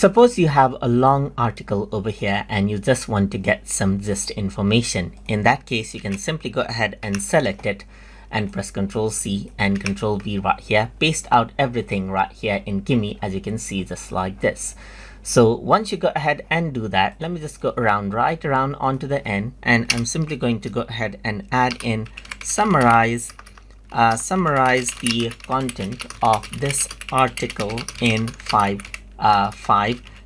Suppose you have a long article over here and you just want to get some gist information. In that case, you can simply go ahead and select it and press Ctrl C and Ctrl V right here. Paste out everything right here in Kimi, as you can see, just like this. So once you go ahead and do that, let me just go right around onto the end, and I'm simply going to go ahead and add in summarize the content of this article in five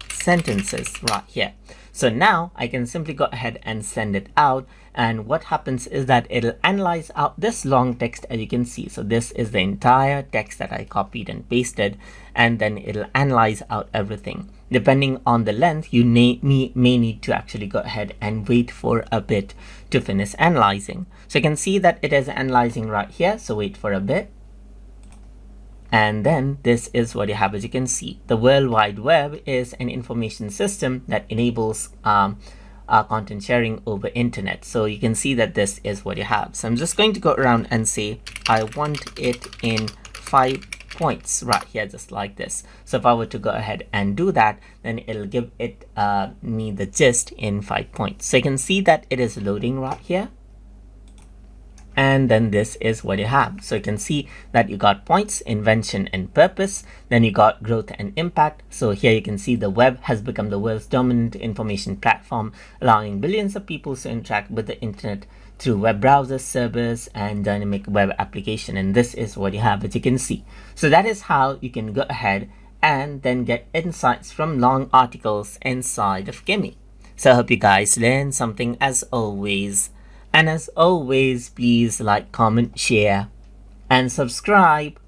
sentences right here. So now I can simply go ahead and send it out, and what happens is that it'll analyze out this long text, as you can see. So this is the entire text that I copied and pasted, and then it'll analyze out everything. Depending on the length, you may need to actually go ahead and wait for a bit to finish analyzing. So you can see that it is analyzing right here, so wait for a bit. And then this is what you have. As you can see, the World Wide Web is an information system that enables content sharing over internet. So you can see that this is what you have. So I'm just going to go around and say I want it in 5 points right here, just like this. So if I were to go ahead and do that, then it'll give it me the gist in 5 points. So you can see that it is loading right here. And then this is what you have. So you can see that you got points, invention and purpose. Then you got growth and impact. So here you can see the web has become the world's dominant information platform, allowing billions of people to interact with the internet through web browsers, servers, and dynamic web application. And this is what you have, as you can see. So that is how you can go ahead and then get insights from long articles inside of Kimi. So I hope you guys learned something as always. And as always, please like, comment, share, and subscribe.